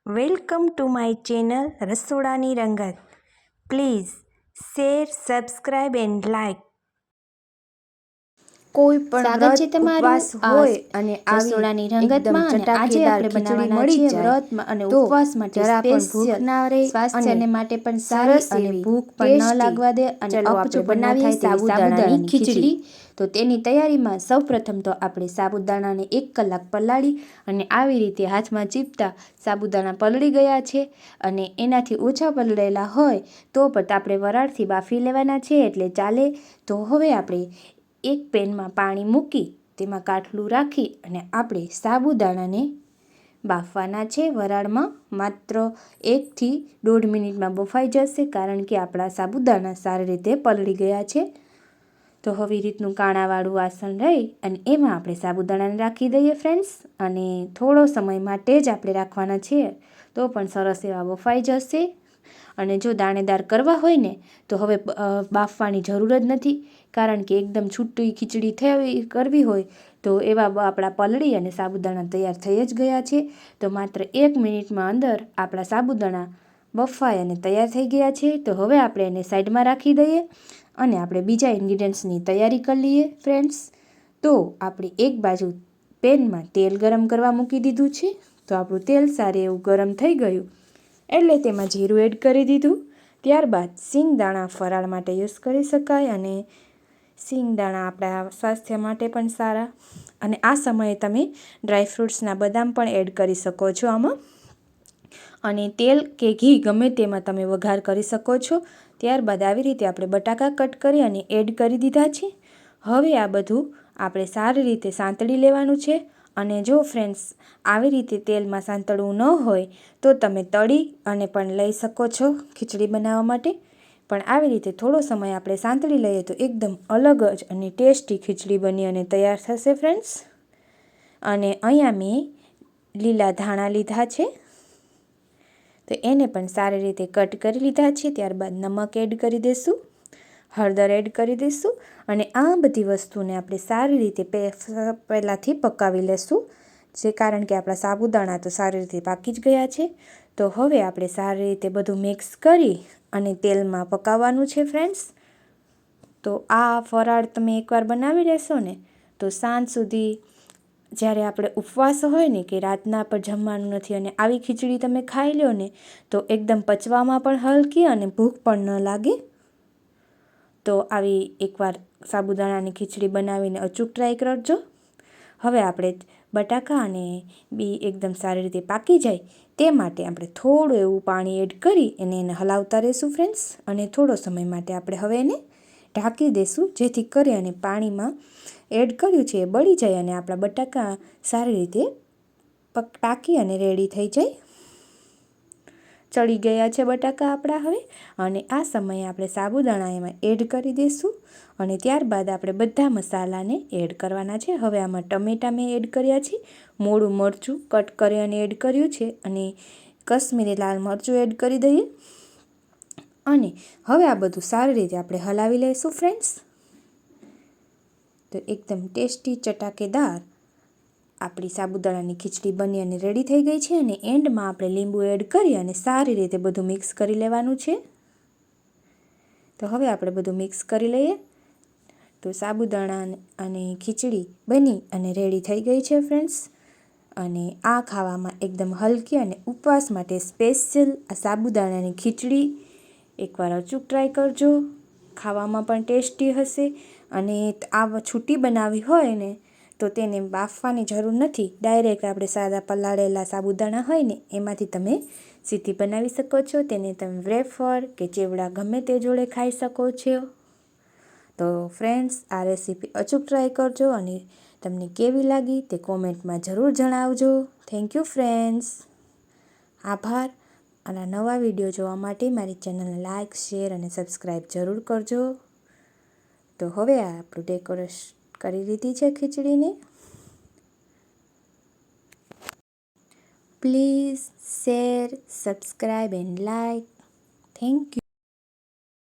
Welcome to my channel રસોડાની રંગત. Please share, subscribe and like. કોઈ પણ વ્રત ઉપવાસ હોય અને રસોડાની રંગતમાં ચટાકેદાર ખીચડી મળી જાય વ્રતમાં અને ઉપવાસ માટે જરા પણ ભૂખ ના રહે, સ્વાસ્થ્યને માટે પણ સરસ અને ભૂખ પણ ન લાગવા દે અને અપચો બનાવીએ સાબુદાણાની ખીચડી. તો તેની તૈયારીમાં સૌપ્રથમ તો આપણે સાબુદાણાને 1 કલાક પલાળી અને આવી રીતે હાથમાં ચીપતા સાબુદાણા પલળી ગયા છે અને એનાથી ઓછા પલળેલા હોય તો પણ આપણે વરાળથી બાફી લેવાના છે એટલે ચાલે. તો હવે આપણે એક પેનમાં પાણી મૂકી તેમાં કાટલું રાખી અને આપણે સાબુદાણાને બાફવાના છે વરાળમાં. માત્ર 1 થી 1.5 મિનિટમાં બફાઈ જશે કારણ કે આપણા સાબુદાણા સારી રીતે પલળી ગયા છે. તો હવે રીતનું કાણાવાળું વાસણ લઈ અને એમાં આપણે સાબુદાણાને રાખી દઈએ ફ્રેન્ડ્સ, અને થોડો સમય માટે જ આપણે રાખવાના છે તો પણ સરસ એવા બફાઈ જશે. અને જો દાણેદાર કરવા હોય ને તો હવે બાફવાની જરૂર જ નથી કારણ કે એકદમ છૂટી ખીચડી કરવી હોય તો એવા આપણા પલળી અને સાબુદાણા તૈયાર થઈ જ ગયા છે. તો માત્ર 1 મિનિટમાં અંદર આપણા સાબુદાણા બફાઈ અને તૈયાર થઈ ગયા છે. તો હવે આપણે એને સાઈડમાં રાખી દઈએ અને આપણે બીજા ઇન્ગ્રીડિયન્ટ્સની તૈયારી કરી લઈએ ફ્રેન્ડ્સ. તો આપણે એક બાજુ પેનમાં તેલ ગરમ કરવા મૂકી દીધું છે. તો આપણું તેલ સારું એવું ગરમ થઈ ગયું એટલે તેમાં જીરું એડ કરી દીધું. ત્યારબાદ સિંગદાણા ફરાળ માટે યુઝ કરી શકાય અને સિંગદાણા આપણા સ્વાસ્થ્ય માટે પણ સારા. અને આ સમયે તમે ડ્રાયફ્રૂટ્સના બદામ પણ એડ કરી શકો છો આમાં, અને તેલ કે ઘી ગમે તેમાં તમે વઘાર કરી શકો છો. ત્યારબાદ આવી રીતે આપણે બટાકા કટ કરી અને એડ કરી દીધા છે. હવે આ બધું આપણે સારી રીતે સાંતળી લેવાનું છે. અને જો ફ્રેન્ડ્સ આવી રીતે તેલમાં સાંતળવું ન હોય તો તમે તળી અને પણ લઈ શકો છો ખીચડી બનાવવા માટે. પણ આવી રીતે થોડો સમય આપણે સાંતળી લઈએ તો એકદમ અલગ જ અને ટેસ્ટી ખીચડી બની અને તૈયાર થશે ફ્રેન્ડ્સ. અને અહીંયા મેં લીલા ધાણા લીધા છે તો એને પણ સારી રીતે કટ કરી લીધા છે. ત્યારબાદ નમક એડ કરી દઈશું, હળદર એડ કરી દઈશું અને આ બધી વસ્તુને આપણે સારી રીતે પહેલાંથી પકાવી લેશું કારણ કે આપણા સાબુદાણા તો સારી રીતે પાકી જ ગયા છે. તો હવે આપણે સારી રીતે બધું મિક્સ કરી અને તેલમાં પકાવવાનું છે ફ્રેન્ડ્સ. તો આ ફરાળ તમે એકવાર બનાવી લેશો ને તો સાંજ સુધી, જ્યારે આપણે ઉપવાસ હોય ને કે રાતના પર જમવાનું નથી અને આવી ખીચડી તમે ખાઈ લો ને તો એકદમ પચવામાં પણ હલકી અને ભૂખ પણ ન લાગે. તો આવી એકવાર સાબુદાણાની ખીચડી બનાવીને અચૂક ટ્રાય કરજો. હવે આપણે બટાકા અને બી એકદમ સારી રીતે પાકી જાય તે માટે આપણે થોડું એવું પાણી એડ કરી એને હલાવતા રહીશું ફ્રેન્ડ્સ. અને થોડો સમય માટે આપણે હવે એને ઢાંકી દઈશું જેથી કરી અને પાણીમાં એડ કર્યું છે એ બળી જાય અને આપણા બટાકા સારી રીતે પાકી અને રેડી થઈ જાય. ચડી ગયા છે બટાકા આપણા હવે, અને આ સમયે આપણે સાબુદાણા એમાં એડ કરી દઈશું અને ત્યારબાદ આપણે બધા મસાલાને એડ કરવાના છે. હવે આમાં ટમેટાં મેં એડ કર્યા છે, મોળું મરચું કટ કરી અને એડ કર્યું છે અને કશ્મીરી લાલ મરચું એડ કરી દઈએ. અને હવે આ બધું સારી રીતે આપણે હલાવી લઈશું ફ્રેન્ડ્સ. તો એકદમ ટેસ્ટી ચટાકેદાર આપણી સાબુદાણાની ખીચડી બની અને રેડી થઈ ગઈ છે. અને એન્ડમાં આપણે લીંબુ એડ કરી અને સારી રીતે બધું મિક્સ કરી લેવાનું છે. તો હવે આપણે બધું મિક્સ કરી લઈએ. તો સાબુદાણા અને ખીચડી બની અને રેડી થઈ ગઈ છે ફ્રેન્ડ્સ. અને આ ખાવામાં એકદમ હલકી અને ઉપવાસ માટે સ્પેશિયલ આ સાબુદાણાની ખીચડી એકવાર અચૂક ટ્રાય કરજો. ખાવામાં પણ ટેસ્ટી હશે. અને આ છૂટી બનાવી હોય ને તો તેને બાફવાની જરૂર નથી, ડાયરેક્ટ આપણે સાદા પલાળેલા સાબુદાણા હોય ને એમાંથી તમે સીધી બનાવી શકો છો. તેને તમે વેફર કે ચેવડા ગમે તે જોડે ખાઈ શકો છો. તો ફ્રેન્ડ્સ આ રેસીપી અચૂક ટ્રાય કરજો અને તમને કેવી લાગી તે કોમેન્ટમાં જરૂર જણાવજો. Thank you friends. આભાર. અને નવા વિડીયો જોવા માટે મારી ચેનલને લાઇક, શેર અને સબસ્ક્રાઈબ જરૂર કરજો. તો હવે આ આપણું ડેકોરેશન કરી લીધી છે ખીચડીને. Please share, subscribe and like. Thank you.